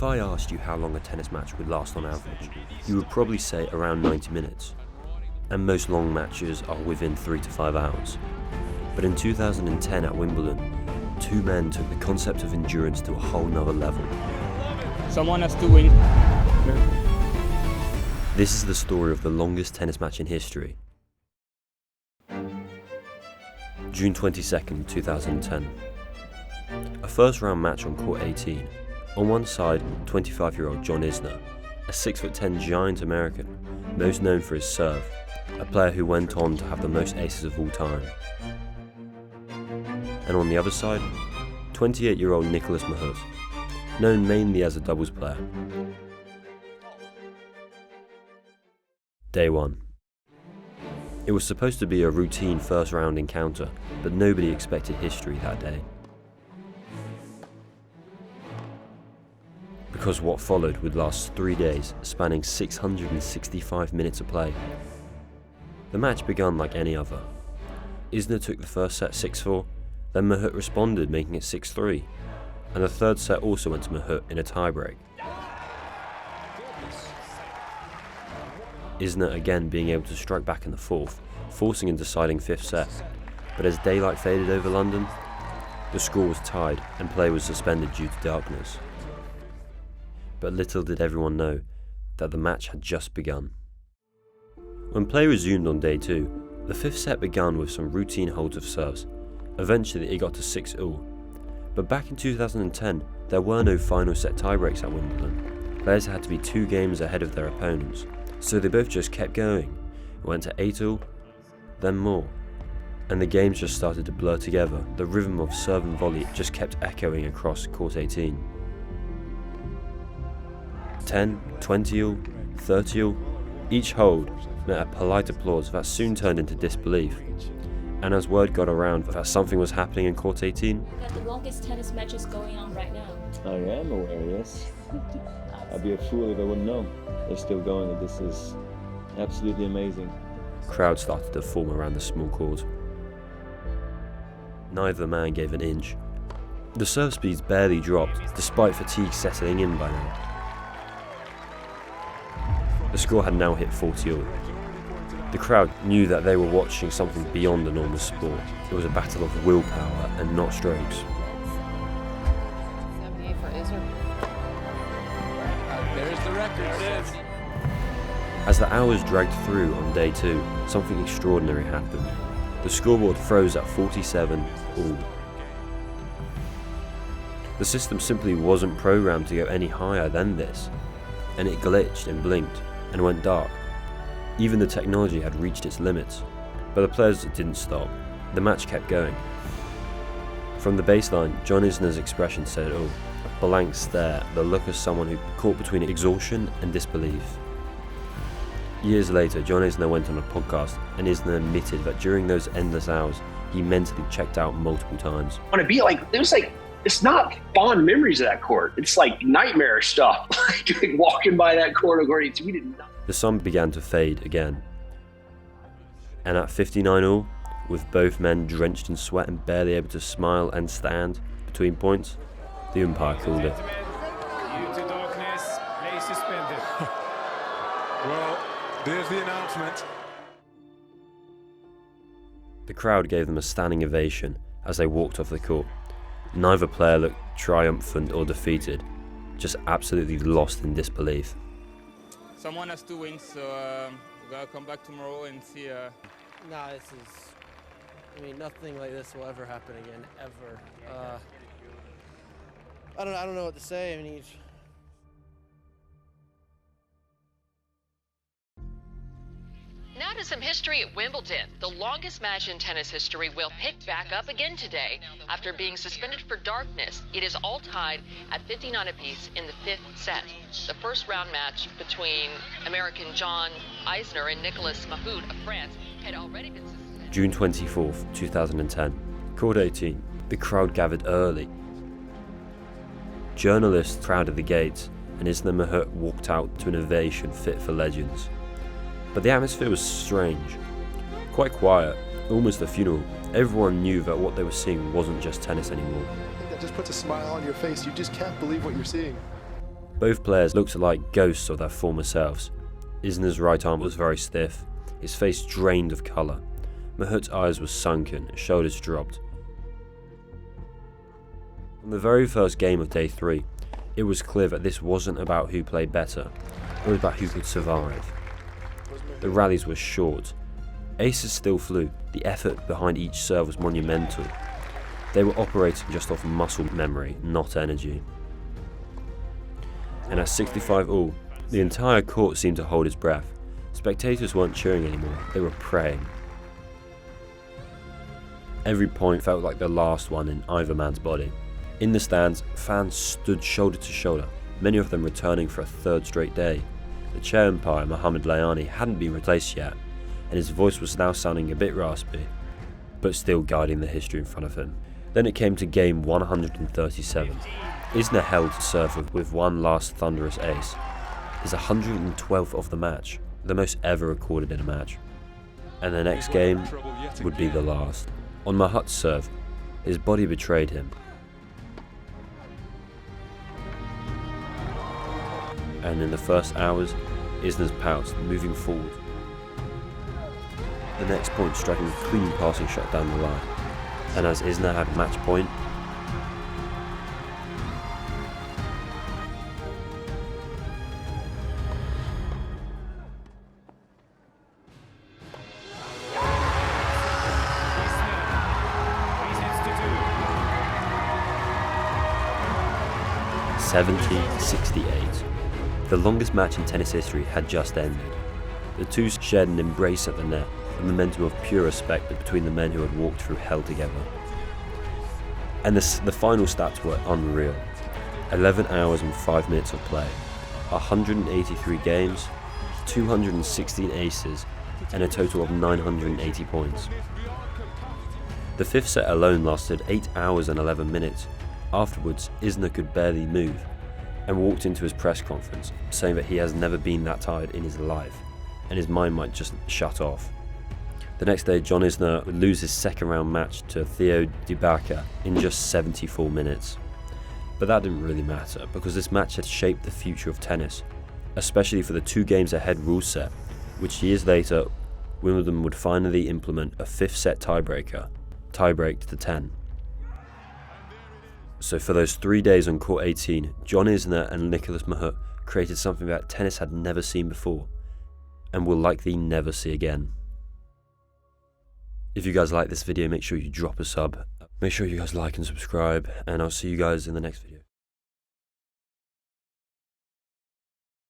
If I asked you how long a tennis match would last on average, you would probably say around 90 minutes. And most long matches are within 3 to 5 hours. But in 2010 at Wimbledon, two men took the concept of endurance to a whole nother level. Someone has to win. This is the story of the longest tennis match in history. June 22nd, 2010. A first round match on court 18. On one side, 25-year-old John Isner, a 6'10" giant American, most known for his serve, a player who went on to have the most aces of all time. And on the other side, 28-year-old Nicholas Mahut, known mainly as a doubles player. Day 1. It was supposed to be a routine first round encounter, but nobody expected history that day. Because what followed would last 3 days, spanning 665 minutes of play. The match began like any other. Isner took the first set 6-4, then Mahut responded, making it 6-3, and the third set also went to Mahut in a tiebreak. Isner again being able to strike back in the fourth, forcing a deciding fifth set, but as daylight faded over London, the score was tied and play was suspended due to darkness. But little did everyone know that the match had just begun. When play resumed on day 2, the fifth set began with some routine holds of serves. Eventually it got to 6-all. But back in 2010, there were no final set tiebreaks at Wimbledon. Players had to be 2 games ahead of their opponents, so they both just kept going. It went to 8-all, then more. And the games just started to blur together. The rhythm of serve and volley just kept echoing across court 18. 10, 20-all, 30-all, each hold met a polite applause that soon turned into disbelief. And as word got around that something was happening in court 18, the longest tennis matches going on right now. I am aware, yes. I'd be a fool if I wouldn't know. They're still going, and this is absolutely amazing. Crowds started to form around the small court. Neither man gave an inch. The serve speeds barely dropped, despite fatigue settling in by now. The score had now hit 40-all. The crowd knew that they were watching something beyond a normal sport. It was a battle of willpower and not strokes. 78 for Isner. There's the record. There it is. As the hours dragged through on day 2, something extraordinary happened. The scoreboard froze at 47-all. The system simply wasn't programmed to go any higher than this, and it glitched and blinked and went dark. Even the technology had reached its limits, but the players didn't stop. The match kept going. From the baseline, John Isner's expression said it all. A blank stare, the look of someone who caught between exhaustion and disbelief. Years later, John Isner went on a podcast, and Isner admitted that during those endless hours, he mentally checked out multiple times. I want to be like, it's not fond memories of that court. It's like nightmare stuff. Like walking by that court, we did not. The sun began to fade again. And at 59-all, with both men drenched in sweat and barely able to smile and stand between points, the umpire called it. Due to darkness, play suspended. Well, there's the announcement. The crowd gave them a standing ovation as they walked off the court. Neither player looked triumphant or defeated, just absolutely lost in disbelief. Someone has to win, so we gotta come back tomorrow and see. Nah, nothing like this will ever happen again, ever. I don't know what to say. Now to some history at Wimbledon. The longest match in tennis history will pick back up again today after being suspended for darkness. It is all tied at 59 apiece in the 5th set. The first round match between American John Isner and Nicholas Mahut of France had already been suspended. June 24th, 2010. Court 18. The crowd gathered early. Journalists crowded the gates, and Isner Mahut walked out to an ovation fit for legends. But the atmosphere was strange. Quite quiet, almost a funeral. Everyone knew that what they were seeing wasn't just tennis anymore. I think that just puts a smile on your face. You just can't believe what you're seeing. Both players looked like ghosts of their former selves. Isner's right arm was very stiff, his face drained of colour. Mahut's eyes were sunken, his shoulders dropped. From the very first game of day 3, it was clear that this wasn't about who played better, it was about who could survive. The rallies were short. Aces still flew, the effort behind each serve was monumental. They were operating just off muscle memory, not energy. And at 65 all, the entire court seemed to hold its breath. Spectators weren't cheering anymore, they were praying. Every point felt like the last one in either man's body. In the stands, fans stood shoulder to shoulder, many of them returning for a third straight day. The chair umpire, Mohamed Layani, hadn't been replaced yet, and his voice was now sounding a bit raspy, but still guiding the history in front of him. Then it came to game 137. Isner held serve with one last thunderous ace, his 112th of the match, the most ever recorded in a match. And the next game would be the last. On Mahut's serve, his body betrayed him. And in the first hours, Isner's pounced, moving forward. The next point striking a clean passing shot down the line. And as Isner had match point, (70-68). The longest match in tennis history had just ended. The two shared an embrace at the net, a momentum of pure respect between the men who had walked through hell together. And the final stats were unreal. 11 hours and 5 minutes of play, 183 games, 216 aces, and a total of 980 points. The fifth set alone lasted 8 hours and 11 minutes. Afterwards, Isner could barely move, and walked into his press conference, saying that he has never been that tired in his life, and his mind might just shut off. The next day, John Isner would lose his second round match to Theo Dibaka in just 74 minutes. But that didn't really matter, because this match had shaped the future of tennis, especially for the 2 games ahead rule set, which years later, Wimbledon would finally implement a 5th set tiebreak to 10. So for those 3 days on court 18, John Isner and Nicholas Mahut created something that tennis had never seen before, and will likely never see again. If you guys like this video, make sure you drop a sub, make sure you guys like and subscribe, and I'll see you guys in the next video.